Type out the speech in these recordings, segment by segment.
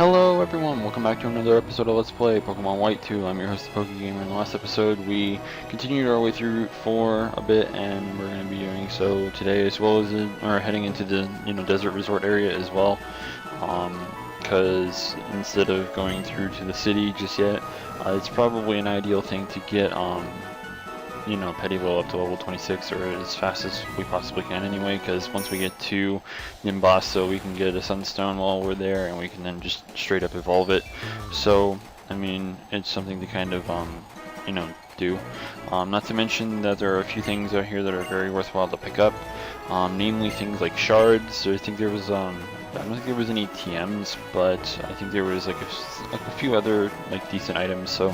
Hello everyone, welcome back to another episode of Let's Play Pokemon White 2. I'm your host, the PokeGamer. In the last episode, we continued our way through Route 4 a bit, and we're going to be doing so today, as well as heading into the desert resort area as well. Because instead of going through to the city just yet, it's probably an ideal thing to get Pettyville up to level 26, or as fast as we possibly can anyway, because once we get to Nimbasto, we can get a Sunstone while we're there, and we can then just straight up evolve it. So, I mean, it's something to kind of, do. Not to mention that there are a few things out here that are very worthwhile to pick up, namely things like shards. I think there was, I don't think there was any TMs, but I think there was like a few other like decent items, so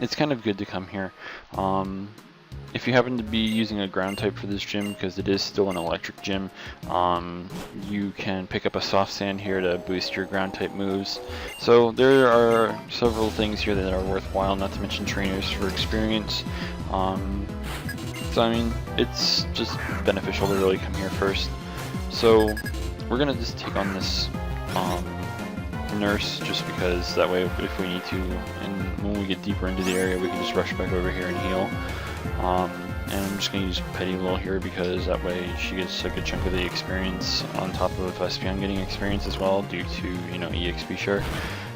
it's kind of good to come here. If you happen to be using a ground type for this gym, because it is still an electric gym, you can pick up a soft sand here to boost your ground type moves. So there are several things here that are worthwhile, not to mention trainers for experience. So I mean, it's just beneficial to really come here first. So we're gonna just take on this nurse, just because that way if we need to, and when we get deeper into the area, we can just rush back over here and heal. And I'm just going to use Pettyville here because that way she gets a good chunk of the experience on top of Espeon getting experience as well due to, EXP share.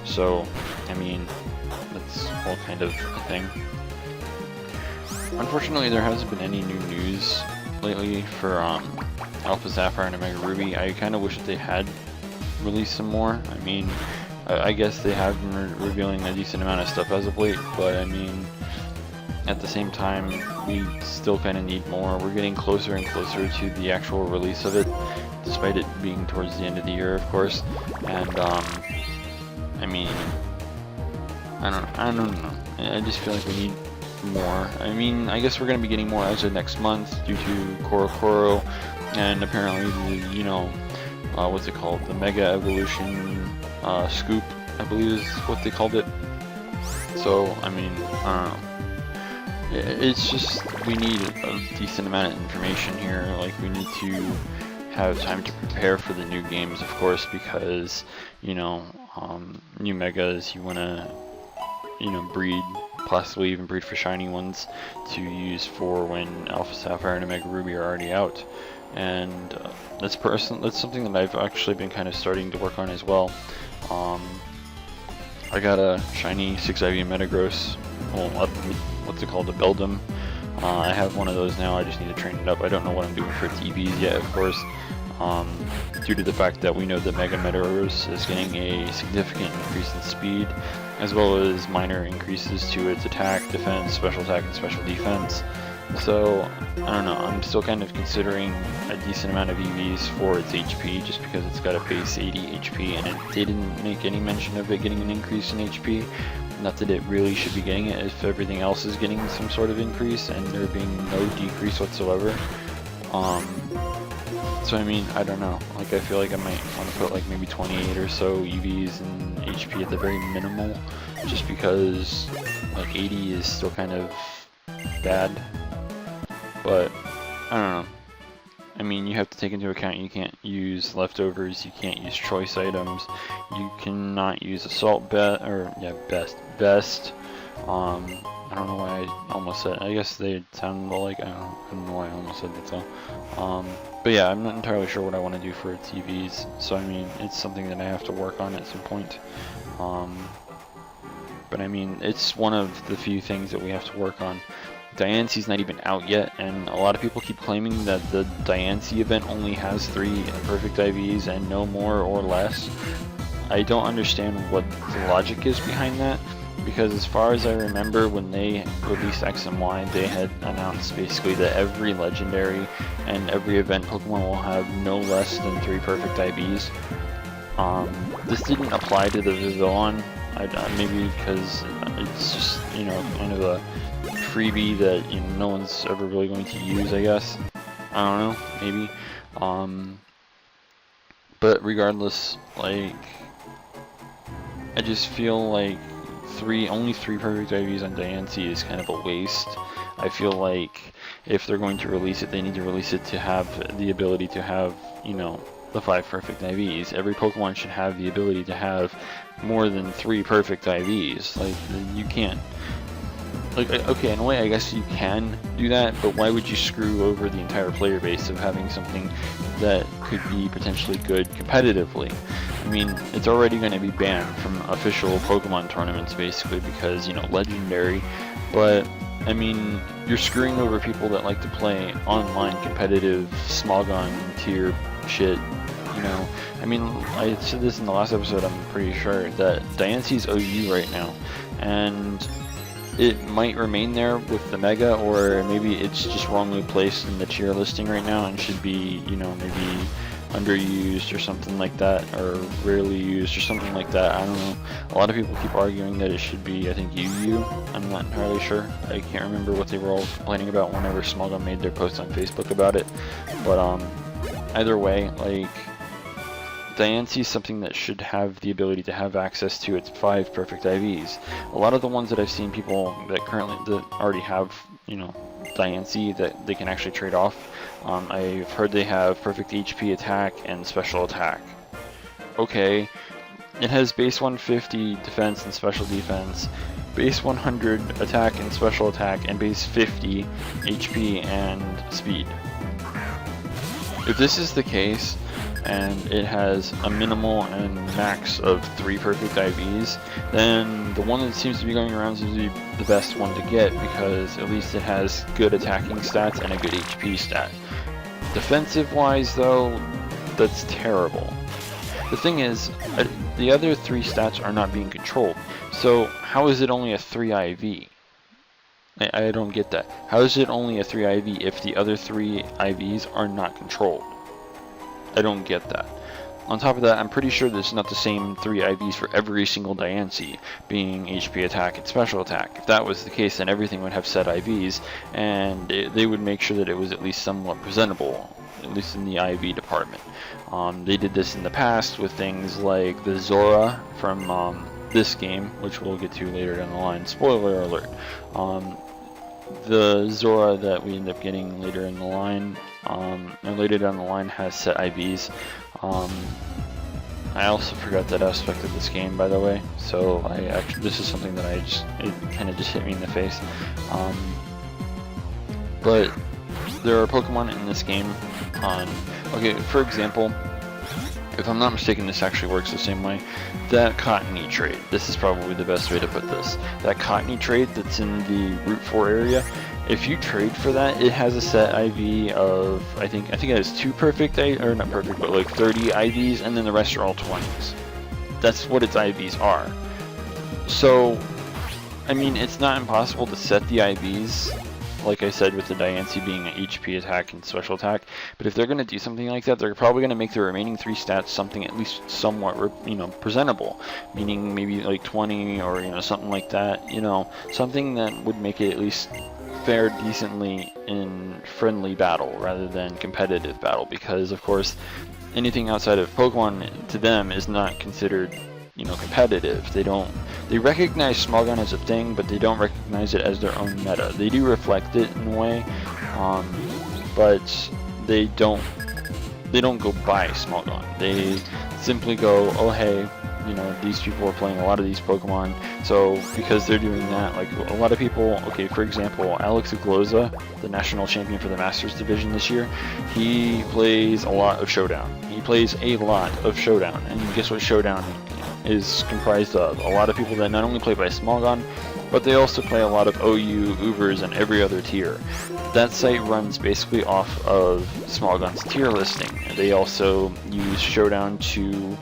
So, I mean, that's all kind of a thing. Unfortunately, there hasn't been any new news lately for AlphaSapphire and OmegaRuby. I kind of wish that they had released some more. I mean, I guess they have been revealing a decent amount of stuff as of late, but I mean, at the same time, we still kind of need more. We're getting closer and closer to the actual release of it, despite it being towards the end of the year, of course. And I mean, I don't know. I just feel like we need more. I mean, I guess we're gonna be getting more as of next month due to Korokoro, and apparently the what's it called? The Mega Evolution Scoop, I believe is what they called it. So I mean, I don't know. It's just, we need a decent amount of information here. Like, we need to have time to prepare for the new games, of course, because, new megas, you want to, breed, possibly even breed for shiny ones to use for when AlphaSapphire and OmegaRuby are already out. And that's something that I've actually been kind of starting to work on as well. I got a shiny 6IV Metagross, what's it called, to build them. I have one of those now, I just need to train it up. I don't know what I'm doing for TVs yet, of course, due to the fact that we know that Mega Metagross is getting a significant increase in speed, as well as minor increases to its attack, defense, special attack, and special defense. So, I don't know, I'm still kind of considering a decent amount of EVs for its HP, just because it's got a base 80 HP, and they didn't make any mention of it getting an increase in HP. Not that it really should be getting it if everything else is getting some sort of increase, and there being no decrease whatsoever. So I mean, I don't know, like I feel like I might want to put like maybe 28 or so EVs and HP at the very minimal, just because like 80 is still kind of bad. But, I don't know. I mean, you have to take into account you can't use leftovers, you can't use choice items, you cannot use assault best. I don't know why I almost said, I guess they sound alike, I don't know why I almost said that though. But yeah, I'm not entirely sure what I want to do for TVs, so I mean, it's something that I have to work on at some point. But I mean, it's one of the few things that we have to work on. Diancie's not even out yet, and a lot of people keep claiming that the Diancie event only has 3 perfect IVs and no more or less. I don't understand what the logic is behind that, because as far as I remember, when they released X and Y, they had announced basically that every legendary and every event Pokemon will have no less than 3 perfect IVs. This didn't apply to the Vivillon, maybe because it's just, kind of a freebie that no one's ever really going to use, I guess. I don't know, maybe. But regardless, like, I just feel like only 3 perfect IVs on Diancie is kind of a waste. I feel like if they're going to release it, they need to release it to have the ability to have, the 5 perfect IVs. Every Pokemon should have the ability to have more than 3 perfect IVs. Like, you can't. Like, okay, in a way, I guess you can do that, but why would you screw over the entire player base of having something that could be potentially good competitively? I mean, it's already going to be banned from official Pokemon tournaments, basically, because, you know, legendary, but, I mean, you're screwing over people that like to play online competitive Smogon tier shit, you know. I mean, I said this in the last episode, I'm pretty sure, that Diancie's OU right now, and it might remain there with the Mega, or maybe it's just wrongly placed in the tier listing right now and should be, you know, maybe underused or something like that, or rarely used or something like that. I don't know. A lot of people keep arguing that it should be, I think, UU. I'm not entirely sure. I can't remember what they were all complaining about whenever Smogon made their post on Facebook about it. But either way, like, Diancie is something that should have the ability to have access to its 5 perfect IVs. A lot of the ones that I've seen people that already have, you know, Diancie that they can actually trade off, I've heard they have perfect HP attack and special attack. Okay, it has base 150 defense and special defense, base 100 attack and special attack, and base 50 HP and speed. If this is the case, and it has a minimal and max of 3 perfect IVs, then the one that seems to be going around seems to be the best one to get, because at least it has good attacking stats and a good HP stat. Defensive wise though, that's terrible. The thing is, the other 3 stats are not being controlled, so how is it only a 3 IV? I don't get that. How is it only a 3 IV if the other 3 IVs are not controlled? I don't get that. On top of that, I'm pretty sure there's not the same 3 IVs for every single Diancie, being HP attack and special attack. If that was the case, then everything would have set IVs, and they would make sure that it was at least somewhat presentable, at least in the IV department. They did this in the past with things like the Zora from this game, which we'll get to later down the line. Spoiler alert. The Zora that we end up getting later in the line, and later down the line, has set IVs. I also forgot that aspect of this game, by the way, so this is something that it kind of just hit me in the face. But there are Pokemon in this game okay, for example, if I'm not mistaken, this actually works the same way. That Cottony trade, this is probably the best way to put this. That Cottony trade that's in the Route 4 area, if you trade for that, it has a set IV of, I think it has 2 perfect, or not perfect, but like 30 IVs, and then the rest are all 20s. That's what its IVs are. So, I mean, it's not impossible to set the IVs, like I said, with the Diancie being an HP attack and special attack, but if they're going to do something like that, they're probably going to make the remaining 3 stats something at least somewhat, you know, presentable, meaning maybe like 20 or, you know, something like that, you know, something that would make it at least fare decently in friendly battle rather than competitive battle, because of course anything outside of Pokemon to them is not considered, you know, competitive. They recognize Smogon as a thing, but they don't recognize it as their own meta. They do reflect it in a way, but they don't go by Smogon. They simply go, oh hey, you know, these people are playing a lot of these Pokemon, so because they're doing that, like a lot of people, okay, for example, Alex Ugloza, the national champion for the Masters division this year, he plays a lot of Showdown. He plays a lot of Showdown, and guess what Showdown is comprised of? A lot of people that not only play by Smogon, but they also play a lot of OU, Ubers, and every other tier. That site runs basically off of Smogon's tier listing. They also use Showdown to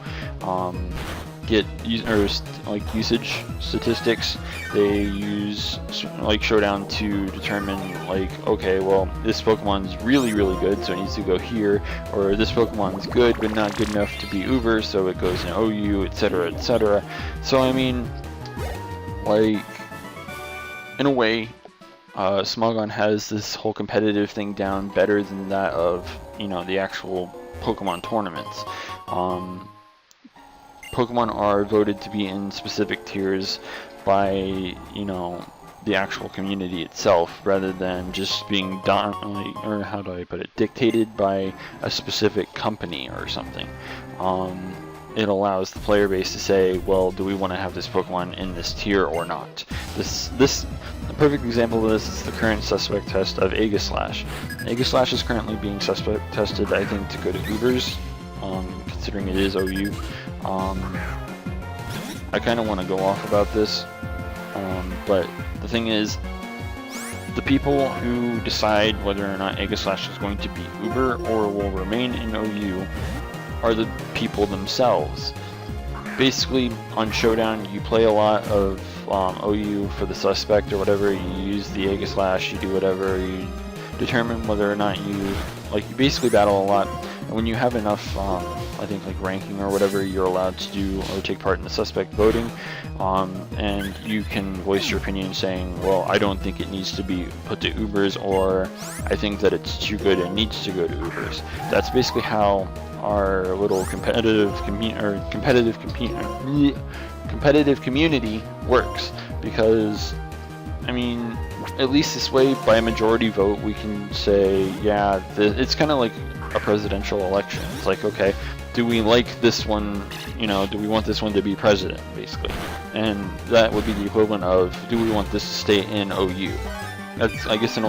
get usage statistics. They use like Showdown to determine, like, okay, well, this Pokemon's really good, so it needs to go here, or this Pokemon's good but not good enough to be Uber, so it goes in OU, etc, etc. So I mean, like, in a way, Smogon has this whole competitive thing down better than that of, you know, the actual Pokemon tournaments. Pokemon are voted to be in specific tiers by, you know, the actual community itself, rather than just being done, or how do I put it, dictated by a specific company or something. It allows the player base to say, well, do we want to have this Pokemon in this tier or not? A perfect example of this is the current suspect test of Aegislash. Aegislash is currently being suspect tested, I think, to go to Ubers, considering it is OU. I kind of want to go off about this, but the thing is, the people who decide whether or not Aegislash is going to be Uber or will remain in OU are the people themselves. Basically, on Showdown, you play a lot of OU for the suspect or whatever. You use the Aegislash, you do whatever, you determine whether or not you basically battle a lot. And when you have enough, I think like ranking or whatever, you're allowed to do or take part in the suspect voting, and you can voice your opinion saying, well, I don't think it needs to be put to Ubers, or I think that it's too good and needs to go to Ubers. That's basically how our little competitive community works, because I mean, at least this way, by a majority vote, we can say, yeah, it's kind of like a presidential election. It's like, okay, do we like this one, you know, do we want this one to be president, basically? And that would be the equivalent of, do we want this to stay in OU? That's, I guess, that's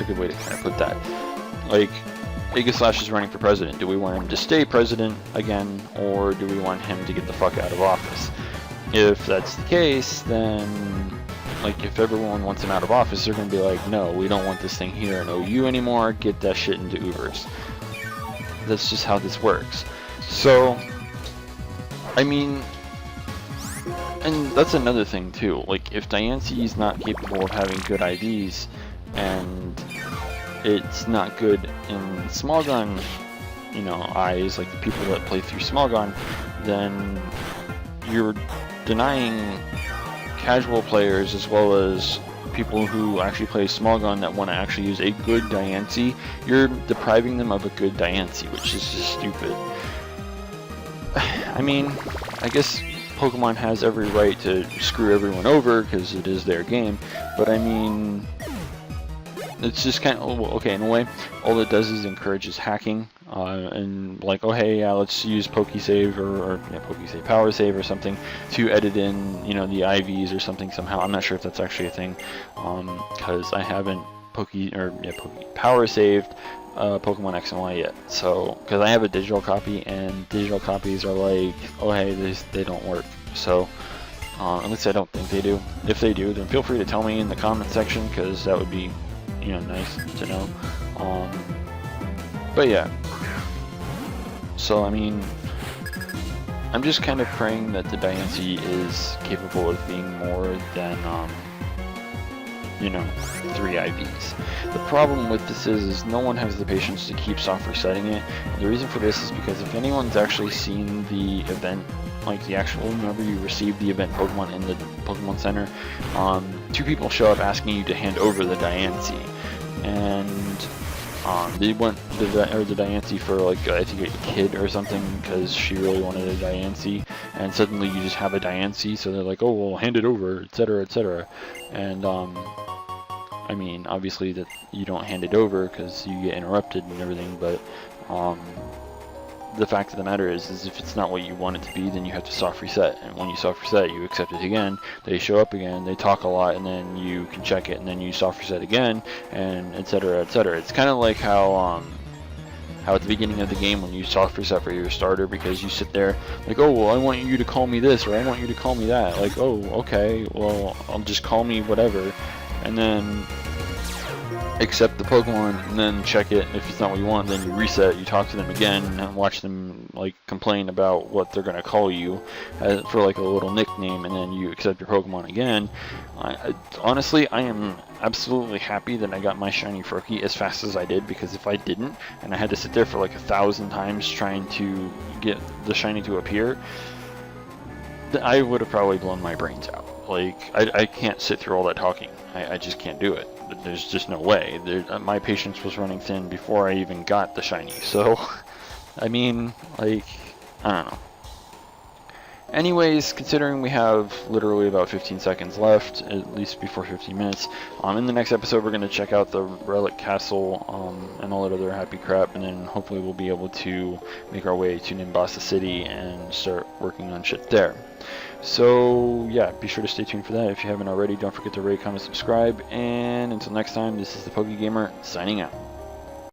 a good way to kind of put that. Like, Aegislash is running for president. Do we want him to stay president again, or do we want him to get the fuck out of office? If that's the case, then, like, if everyone wants him out of office, they're going to be like, no, we don't want this thing here in OU anymore, get that shit into Ubers. That's just how this works. So, I mean, and that's another thing too, like, if Diancie is not capable of having good IVs, and it's not good in Smogon, you know, eyes, like the people that play through Smogon, then you're denying casual players as well as people who actually play Smogon that want to actually use a good Diancie. You're depriving them of a good Diancie, which is just stupid. I mean, I guess Pokemon has every right to screw everyone over because it is their game, but I mean, it's just kind of, okay, in a way, all it does is encourages hacking, and like, oh hey, yeah, let's use PokeSave or PokeSave Power Save or something to edit in, you know, the IVs or something somehow. I'm not sure if that's actually a thing, because I haven't Power Saved Pokemon X and Y yet. So, because I have a digital copy, and digital copies are like, oh hey, they don't work. So, at least I don't think they do. If they do, then feel free to tell me in the comment section, because that would be, you know, nice to know. But yeah, so I mean, I'm just kind of praying that the Diancie is capable of being more than you know, 3 IVs. The problem with this is no one has the patience to keep soft resetting it. And the reason for this is because if anyone's actually seen the event, like the actual, whenever you receive the event Pokemon in the Pokemon Center, 2 people show up asking you to hand over the Diancie. And they want the Diancie for, like, I think a kid or something, because she really wanted a Diancie, and suddenly you just have a Diancie, so they're like, oh, well, hand it over, etc., etc. And I mean, obviously that you don't hand it over because you get interrupted and everything, but the fact of the matter is if it's not what you want it to be, then you have to soft reset. And when you soft reset, you accept it again, they show up again, they talk a lot, and then you can check it, and then you soft reset again, and etc., etc. It's kind of like how at the beginning of the game when you soft reset for your starter, because you sit there like, oh, well, I want you to call me this, or I want you to call me that. Like, oh, okay, well, I'll just call me whatever, and then accept the Pokemon, and then check it. If it's not what you want, then you reset, you talk to them again, and watch them, like, complain about what they're gonna call you for, like, a little nickname, and then you accept your Pokemon again. Honestly, I am absolutely happy that I got my shiny Froakie as fast as I did, because if I didn't, and I had to sit there for like 1,000 times trying to get the shiny to appear, I would have probably blown my brains out. Like, I can't sit through all that talking. I just can't do it. There's just no way. My patience was running thin before I even got the shiny. So, I mean, like, I don't know. Anyways, considering we have literally about 15 seconds left, at least before 15 minutes, in the next episode we're going to check out the Relic Castle and all that other happy crap, and then hopefully we'll be able to make our way to Nimbasa City and start working on shit there. So yeah, be sure to stay tuned for that. If you haven't already, don't forget to rate, comment, subscribe, and until next time, this is the PokeGamer signing out.